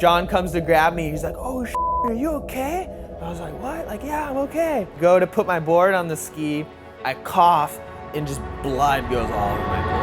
John comes to grab me. He's like, oh, are you okay? I was like, what? Like, yeah, I'm okay. Go to put my board on the ski. I cough and just blood goes all over my board.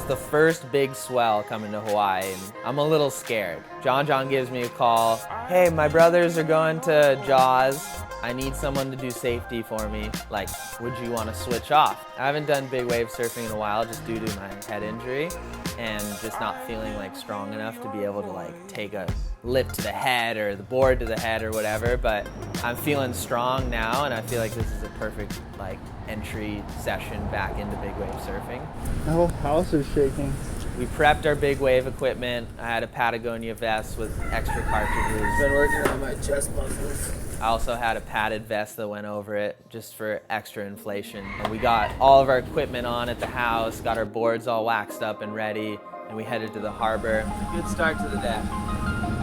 The first big swell coming to Hawaii, and I'm a little scared. John gives me a call. Hey, my brothers are going to Jaws. I need someone to do safety for me. Like, would you want to switch off? I haven't done big wave surfing in a while just due to my head injury and just not feeling like strong enough to be able to like take a lift to the head or the board to the head or whatever, but I'm feeling strong now and I feel like this is a perfect like entry session back into big wave surfing. The whole house is shaking. We prepped our big wave equipment. I had a Patagonia vest with extra cartridges. Been working on my chest muscles. I also had a padded vest that went over it just for extra inflation. And we got all of our equipment on at the house, got our boards all waxed up and ready, and we headed to the harbor. Good start to the day.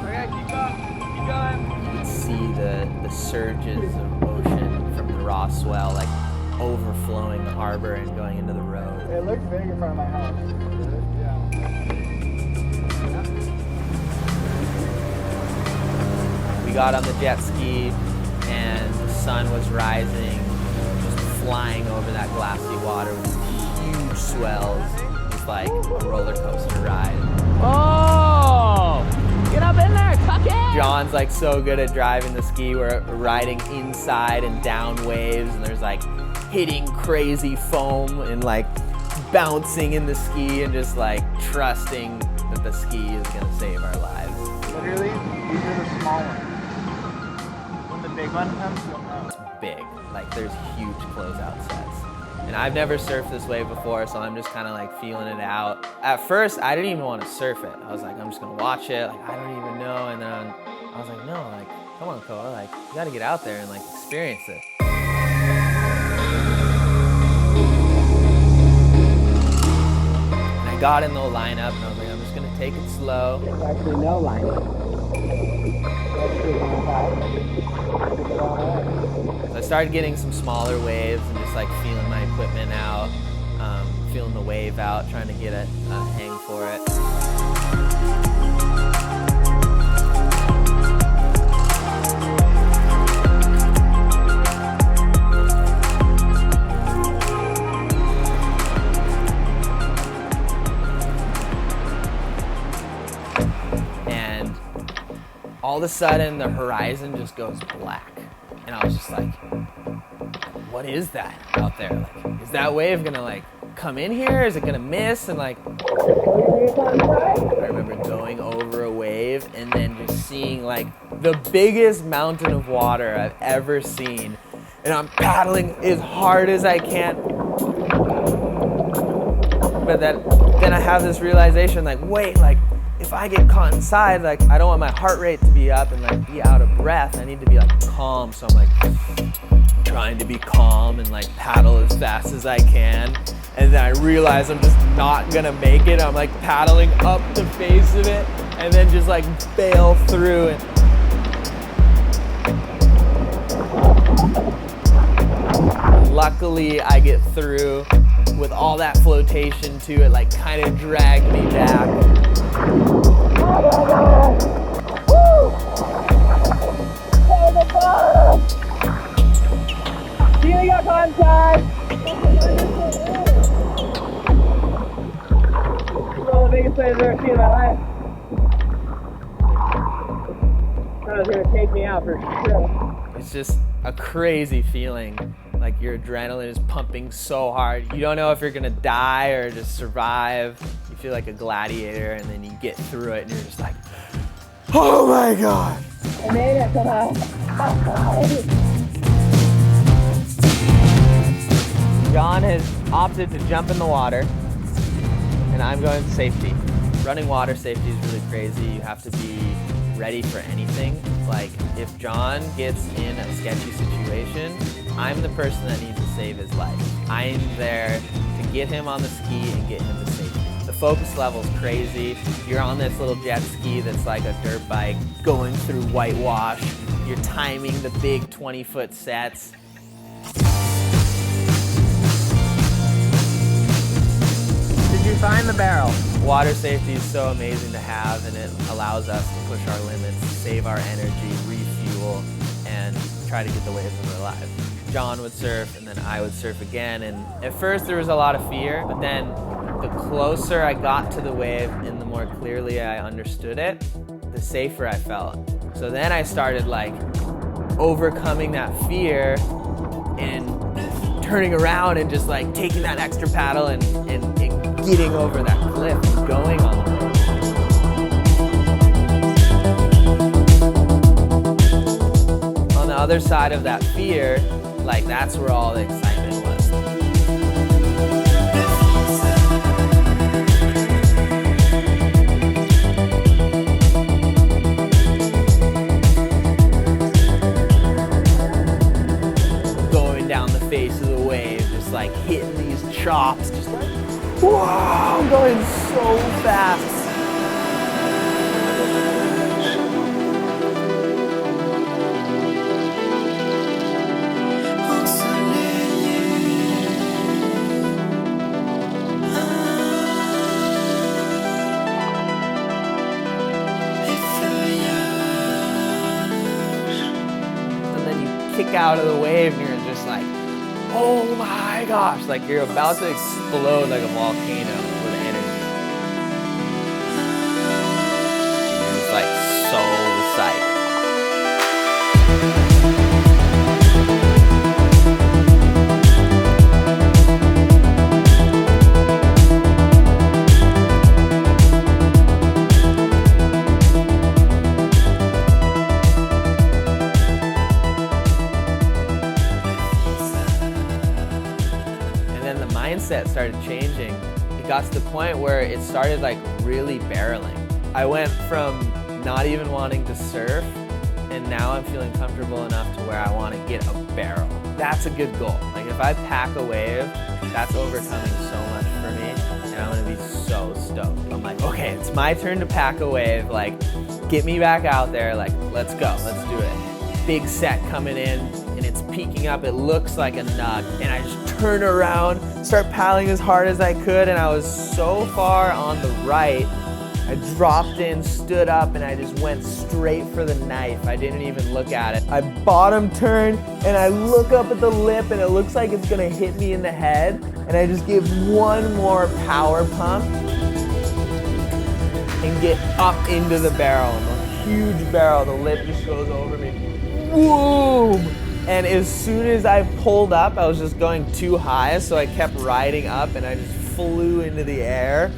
Okay, keep going, keep going. You could see the surges of ocean from the raw swell like overflowing the harbor and going into the road. It looks big in front of my house. Yeah. We got on the jet ski and the sun was rising, just flying over that glassy water with huge swells. It's like a roller coaster ride. Oh! Get up in there, tuck it! John's like so good at driving the ski. We're riding inside and down waves and there's like hitting crazy foam and like bouncing in the ski and just like trusting that the ski is gonna save our lives. Literally, these are the small ones. When the big one comes, you'll know. It's big, like there's huge closeout sets. And I've never surfed this wave before, so I'm just kind of like feeling it out. At first, I didn't even want to surf it. I was like, I'm just gonna watch it, like I don't even know. And then I was like, no, like, come on, Koa, like you gotta get out there and like experience it. Got in the lineup and I was like, I'm just gonna take it slow. There's actually no lineup. So I started getting some smaller waves and just like feeling my equipment out, feeling the wave out, trying to get a hang for it. All of a sudden, the horizon just goes black. And I was just like, what is that out there? Like, is that wave gonna like come in here? Is it gonna miss? And like, I remember going over a wave and then just seeing like the biggest mountain of water I've ever seen. And I'm paddling as hard as I can. But then I have this realization like, wait, like, if I get caught inside, like I don't want my heart rate to be up and like be out of breath. I need to be like calm. So I'm like trying to be calm and like paddle as fast as I can. And then I realize I'm just not gonna make it. I'm like paddling up the face of it and then just like bail through it. Luckily I get through with all that flotation to it, like kind of dragged me back. You got contact! One of the biggest waves I've ever seen in my life. Thought it was gonna take me out for sure. It's just a crazy feeling. Like your adrenaline is pumping so hard. You don't know if you're gonna die or just survive. You feel like a gladiator and then you get through it and you're just like, oh my God. I made it somehow. John has opted to jump in the water and I'm going to safety. Running water safety is really crazy. You have to be ready for anything. Like if John gets in a sketchy situation, I'm the person that needs to save his life. I'm there to get him on the ski and get him to safety. The focus level's crazy. You're on this little jet ski that's like a dirt bike going through whitewash. You're timing the big 20-foot sets. Did you find the barrel? Water safety is so amazing to have, and it allows us to push our limits, save our energy, refuel, and try to get the waves when we're alive. John would surf, and then I would surf again, and at first there was a lot of fear, but then the closer I got to the wave and the more clearly I understood it, the safer I felt. So then I started like overcoming that fear and turning around and just like taking that extra paddle and getting over that cliff and going on the wave. On the other side of that fear, like that's where all the excitement was. Going down the face of the wave, just like hitting these chops, just like, wow, going so fast. Kick out of the wave and you're just like, oh my gosh, like you're about to explode like a volcano with energy. And it's like so psyched. Mindset started changing. It got to the point where it started like really barreling. I went from not even wanting to surf, and now I'm feeling comfortable enough to where I want to get a barrel. That's a good goal. Like if I pack a wave, that's overcoming so much for me, and I'm gonna be so stoked. I'm like, okay, it's my turn to pack a wave. Like, get me back out there. Like, let's go, let's do it. Big set coming in, and it's peaking up. It looks like a nug, and I just turn around, start paddling as hard as I could, and I was so far on the right, I dropped in, stood up, and I just went straight for the knife. I didn't even look at it. I bottom turn, and I look up at the lip, and it looks like it's gonna hit me in the head, and I just give one more power pump and get up into the barrel. A huge barrel, the lip just goes over me. Boom! And as soon as I pulled up, I was just going too high, so I kept riding up and I just flew into the air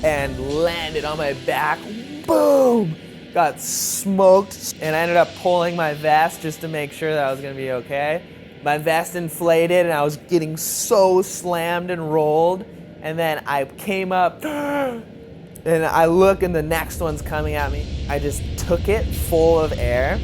and landed on my back. Boom! Got smoked, and I ended up pulling my vest just to make sure that I was gonna be okay. My vest inflated and I was getting so slammed and rolled, and then I came up and I look and the next one's coming at me. I just took it full of air,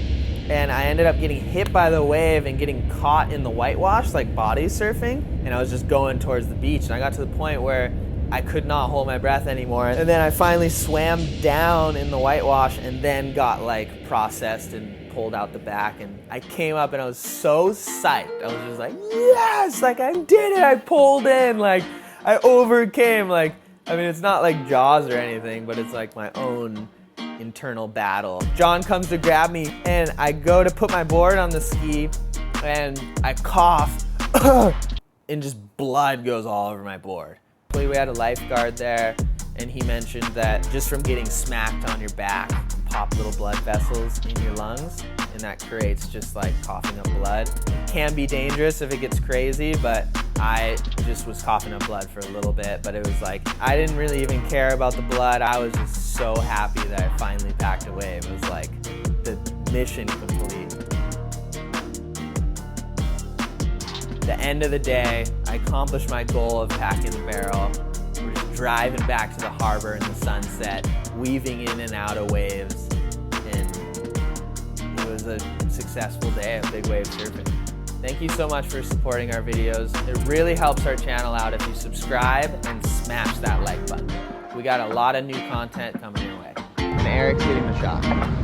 and I ended up getting hit by the wave and getting caught in the whitewash, like body surfing, and I was just going towards the beach, and I got to the point where I could not hold my breath anymore. And then I finally swam down in the whitewash and then got like processed and pulled out the back, and I came up and I was so psyched. I was just like, yes, like I did it, I pulled in, like I overcame, like, I mean, it's not like Jaws or anything, but it's like my own internal battle. John comes to grab me, and I go to put my board on the ski, and I cough, and just blood goes all over my board. We had a lifeguard there, and he mentioned that just from getting smacked on your back, pop little blood vessels in your lungs, and that creates just like coughing up blood. It can be dangerous if it gets crazy, but I just was coughing up blood for a little bit, but it was like, I didn't really even care about the blood. I was just so happy that I finally packed a wave. It was like the mission complete. The end of the day, I accomplished my goal of packing the barrel. We're just driving back to the harbor in the sunset, weaving in and out of waves, and it was a successful day of big wave surfing. Thank you so much for supporting our videos. It really helps our channel out if you subscribe and smash that like button. We got a lot of new content coming your way. And Erik's getting the shot.